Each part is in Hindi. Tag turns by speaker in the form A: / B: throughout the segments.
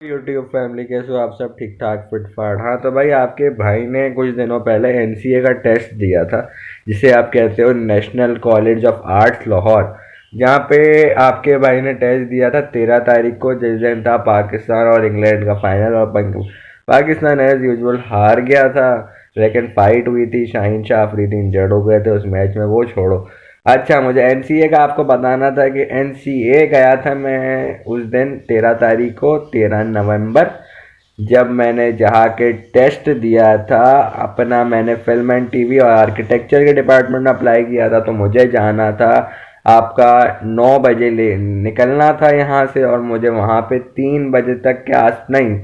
A: यूट्यूब फैमिली कैसे हो आप? सब ठीक ठाक फिट फाट? हाँ तो भाई, आपके भाई ने कुछ दिनों पहले एनसीए का टेस्ट दिया था, जिसे आप कहते हो national college of arts Lahore. जहाँ पे आपके भाई ने टेस्ट दिया था 13 तारीख को, जिस दिन था पाकिस्तान और इंग्लैंड का फाइनल। और पाकिस्तान एज यूजुअल हार गया था, लेकिन फाइट हुई थी, शाहीन शाह अफरीदी इंजर्ड हो गए थे उस मैच में, वो छोड़ो। अच्छा, मुझे एनसीए का आपको बताना था कि एनसीए गया था मैं उस दिन 13 तारीख को, 13 नवंबर, जब मैंने जहाँ के टेस्ट दिया था अपना। मैंने फिल्म एंड टीवी और आर्किटेक्चर के डिपार्टमेंट में अप्लाई किया था, तो मुझे जाना था आपका 9 बजे ले निकलना था यहाँ से, और मुझे वहाँ पे 3 बजे तक के आस नहीं,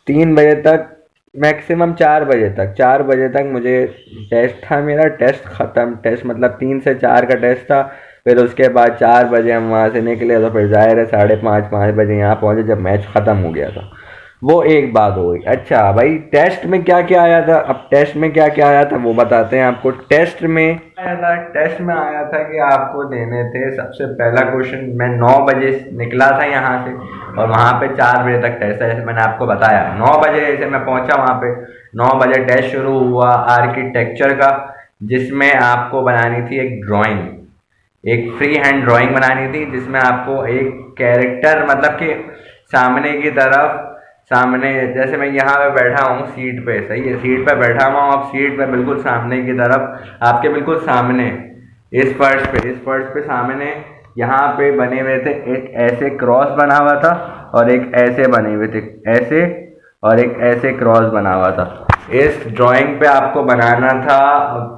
A: 3 बजे तक, मैक्सिमम 4 बजे तक, 4 बजे तक मुझे टेस्ट था मेरा। टेस्ट ख़त्म, टेस्ट मतलब 3 से 4 का टेस्ट था। फिर उसके बाद 4 बजे हम वहाँ से निकले, तो फिर ज़ाहिर है 5:30 5 बजे यहाँ पहुँचे जब मैच ख़त्म हो गया था। वो एक बात हो गई। अच्छा भाई, टेस्ट में क्या क्या आया था? अब टेस्ट में क्या क्या आया था वो बताते हैं आपको। टेस्ट में आया था कि आपको देने थे सबसे पहला क्वेश्चन। मैं 9 बजे निकला था यहाँ से, और वहाँ पे 4 बजे तक टेस्ट है, जैसे मैंने आपको बताया। 9 बजे जैसे मैं पहुँचा वहाँ पे, 9 बजे टेस्ट शुरू हुआ आर्किटेक्चर का, जिसमें आपको बनानी थी एक ड्राइंग, एक फ्री हैंड ड्राइंग बनानी थी, जिसमें आपको एक कैरेक्टर, मतलब कि सामने की तरफ, सामने जैसे मैं यहाँ पे बैठा हूँ सीट पे, सही है, सीट पे बैठा हुआ हूँ, आप सीट पे बिल्कुल सामने की तरफ, आपके बिल्कुल सामने, इस फर्श पे सामने, यहाँ पे बने हुए थे, एक ऐसे क्रॉस बना हुआ था, और एक ऐसे बने हुए थे, ऐसे, और एक ऐसे क्रॉस बना हुआ था। इस ड्राइंग पे आपको बनाना था,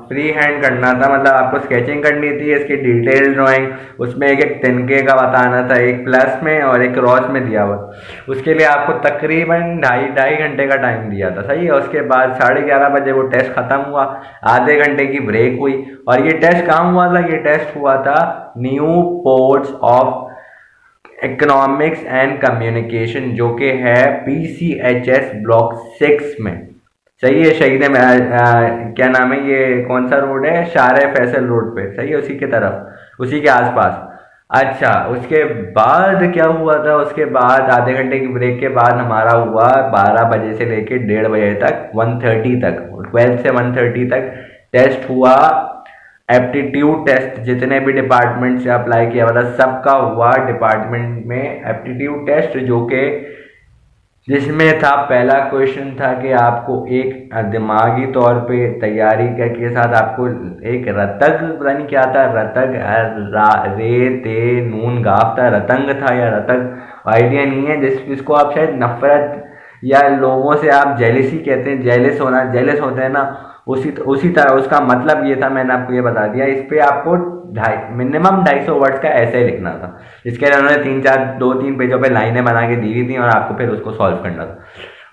A: फ्री हैंड करना था, मतलब आपको स्केचिंग करनी थी इसकी डिटेल ड्राइंग। उसमें एक एक तिनके का बताना था, एक प्लस में और एक क्रॉस में दिया हुआ। उसके लिए आपको तकरीबन ढाई ढाई घंटे का टाइम दिया था, सही है। उसके बाद 11:30 बजे वो टेस्ट ख़त्म हुआ, आधे घंटे की ब्रेक हुई। और ये टेस्ट कहाँ हुआ था? ये टेस्ट हुआ था new ports of economics and communication, जो कि है पीसीएचएस ब्लॉक 6 में, सही है। क्या नाम है, ये कौन सा रोड है? शारे फैसल रोड पे, सही है, उसी के तरफ, उसी के आसपास। अच्छा, उसके बाद क्या हुआ था? उसके बाद आधे घंटे की ब्रेक के बाद हमारा हुआ 12 बजे से लेके 1:30 बजे तक, 1:30 तक, 12 से 1:30 तक टेस्ट हुआ। एप्टीट्यूड टेस्ट जितने भी डिपार्टमेंट से अप्लाई किया हुआ था सबका हुआ डिपार्टमेंट में एप्टीट्यूड टेस्ट, जो कि जिसमें था, पहला क्वेश्चन था कि आपको एक दिमागी तौर पे तैयारी के साथ आपको एक रतग, पता नहीं क्या था, रतग, रे ते नून गाफ था, रतंग था या रतग, आइडिया नहीं है, जिसको आप शायद नफरत या लोगों से आप जेलिसी कहते हैं, जेलिस होना, जेलिस होते हैं ना, उसी तरह उसका मतलब ये था। मैंने आपको ये बता दिया। इस पे आपको मिनिमम 250 वर्ड्स का ऐसे लिखना था, जिसके लिए उन्होंने 2-3 पेजों पे लाइनें बना के दी हुई थी, और आपको फिर उसको सॉल्व करना था।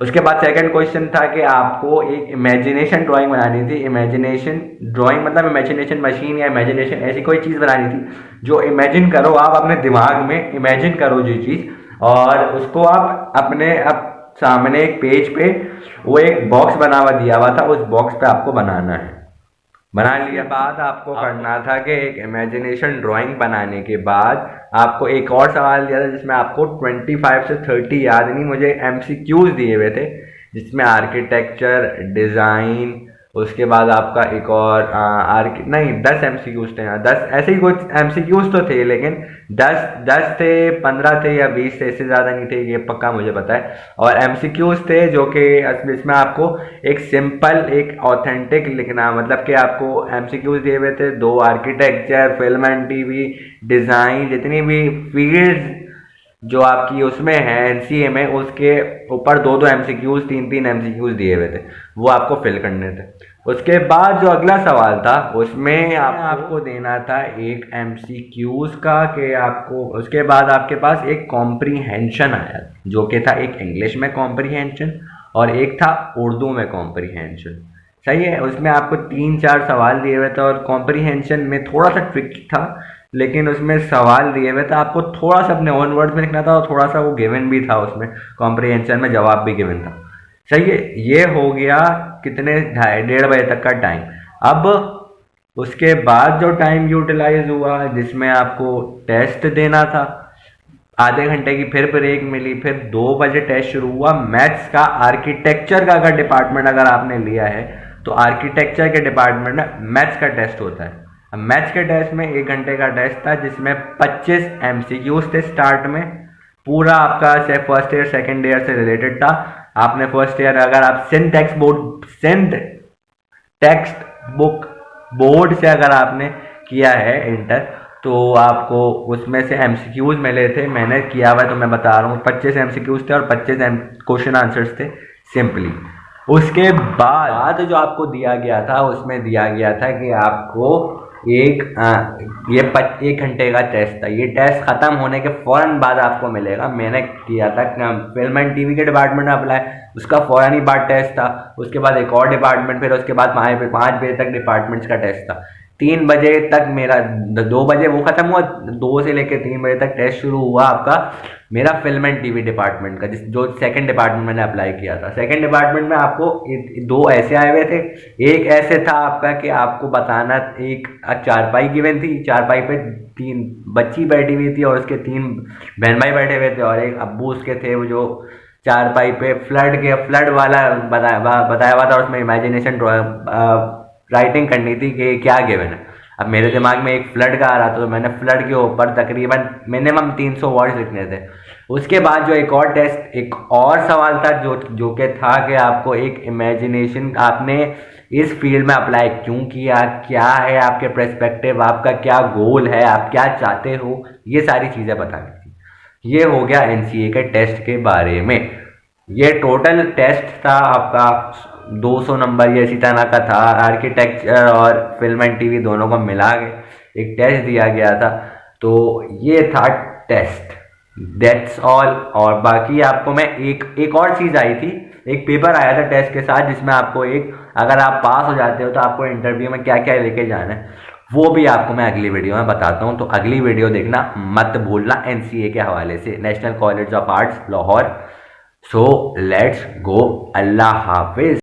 A: उसके बाद सेकंड क्वेश्चन था कि आपको एक इमेजिनेशन ड्राइंग बनानी थी। इमेजिनेशन ड्राइंग मतलब इमेजिनेशन मशीन या इमेजिनेशन ऐसी कोई चीज़ बनानी थी जो इमेजिन करो, आप अपने दिमाग में इमेजिन करो जो चीज़, और उसको आप अपने सामने एक पेज पे, वो एक बॉक्स बना हुआ दिया हुआ था, उस बॉक्स पे आपको बनाना है। बना लिया बाद आपको करना था कि एक इमेजिनेशन ड्राइंग बनाने के बाद आपको एक और सवाल दिया था, जिसमें आपको 25 से 30, याद नहीं मुझे, एमसीक्यूज दिए हुए थे, जिसमें आर्किटेक्चर, डिज़ाइन, उसके बाद आपका एक और नहीं, 10 एमसीक्यूज थे। हाँ, 10 ऐसे ही कुछ एमसीक्यूज तो थे, लेकिन 10 थे, 15 थे या 20 थे, इससे ज़्यादा नहीं थे, ये पक्का मुझे पता है। और एमसीक्यूज थे जो कि इसमें आपको एक सिंपल, एक ऑथेंटिक लिखना, मतलब कि आपको एमसीक्यूज दिए हुए थे, 2 architecture, film and TV, design, जितनी भी फील्ड्स जो आपकी उसमें है एनसीए में, उसके ऊपर 2-2 एमसीक्यूज, 3-3 एमसीक्यूज दिए हुए थे, वो आपको फिल करने थे। उसके बाद जो अगला सवाल था, उसमें आपको देना था एक एमसीक्यूज का, कि आपको उसके बाद आपके पास एक कॉम्प्रीहेंशन आया, जो कि था एक इंग्लिश में कॉम्प्रीहेंशन और एक था उर्दू में कॉम्प्रीहेंशन, सही है। उसमें आपको 3-4 सवाल दिए हुए थे, और कॉम्प्रीहेंशन में थोड़ा सा ट्रिक था, लेकिन उसमें सवाल दिए हुए थे, आपको थोड़ा सा अपने ओन वर्ड्स में लिखना था, और थोड़ा सा वो गिवन भी था, उसमें कॉम्प्रीहेंशन में जवाब भी गिवन था, सही है। ये हो गया कितने, 1:30 तक का टाइम। अब उसके बाद जो टाइम यूटिलाइज हुआ, जिसमें आपको टेस्ट देना था, आधे घंटे की फिर ब्रेक मिली, फिर 2 बजे टेस्ट शुरू हुआ मैथ्स का। आर्किटेक्चर का अगर डिपार्टमेंट अगर आपने लिया है तो आर्किटेक्चर के डिपार्टमेंट में मैथ्स का टेस्ट होता है। अब मैथ्स के टेस्ट में 1 घंटे का टेस्ट था जिसमें 25 MCQs थे स्टार्ट में। पूरा आपका से फर्स्ट ईयर सेकेंड ईयर से रिलेटेड था। आपने फर्स्ट ईयर अगर आप सिंध टेक्स्ट बुक बोर्ड से अगर आपने किया है इंटर, तो आपको उसमें से एमसीक्यूज मिले थे। मैंने किया हुआ है तो मैं बता रहा हूँ, 25 MCQs थे और 25 क्वेश्चन आंसर्स थे सिंपली। उसके बाद जो आपको दिया गया था उसमें दिया गया था कि आपको ये 1 घंटे का टेस्ट था। ये टेस्ट खत्म होने के फौरन बाद आपको मिलेगा। मैंने किया था फिल्म एंड टीवी के डिपार्टमेंट में अप्लाई, उसका फौरन ही बाद टेस्ट था। उसके बाद एक और डिपार्टमेंट, फिर उसके बाद 5 बजे तक डिपार्टमेंट्स का टेस्ट था। 3 बजे तक मेरा 2 बजे वो खत्म हुआ, 2 से लेकर 3 बजे तक टेस्ट शुरू हुआ आपका मेरा फिल्म एंड टीवी डिपार्टमेंट का, जो सेकंड डिपार्टमेंट मैंने अप्लाई किया था। सेकंड डिपार्टमेंट में आपको 2 ऐसे आए हुए थे। एक ऐसे था आपका कि आपको बताना, एक चारपाई गिवन थी, चारपाई पे 3 बच्ची बैठी हुई थी और उसके 3 बहन भाई बैठे हुए थे, और एक अब्बू उसके थे वो जो चारपाई पे फ्लड वाला बताया हुआ था। और उसमें इमेजिनेशन राइटिंग करनी थी कि क्या गिवन है। अब मेरे दिमाग में एक फ्लड का आ रहा था तो मैंने फ्लड के ऊपर तकरीबन मिनिमम 300 वर्ड्स लिखने थे। उसके बाद जो एक और टेस्ट, एक और सवाल था जो कि था कि आपको एक इमेजिनेशन, आपने इस फील्ड में अप्लाई क्यों किया, क्या है आपके पर्सपेक्टिव, आपका क्या गोल है, आप क्या चाहते हो, ये सारी चीज़ें बतानी थी। ये हो गया एनसीए के टेस्ट के बारे में। ये टोटल टेस्ट था आपका 200 नंबर या इसी तरह का था। आर्किटेक्चर और फिल्म एंड टीवी दोनों को मिला के एक टेस्ट दिया गया था। तो ये था टेस्ट, दैट्स ऑल। और बाकी आपको मैं एक और चीज़ आई थी, एक पेपर आया था टेस्ट के साथ जिसमें आपको अगर आप पास हो जाते हो तो आपको इंटरव्यू में क्या क्या लेके जाना है, वो भी आपको मैं अगली वीडियो में बताता हूँ। तो अगली वीडियो देखना मत भूलना एनसीए के हवाले से, national college of arts Lahore. So let's go, Allah Hafiz.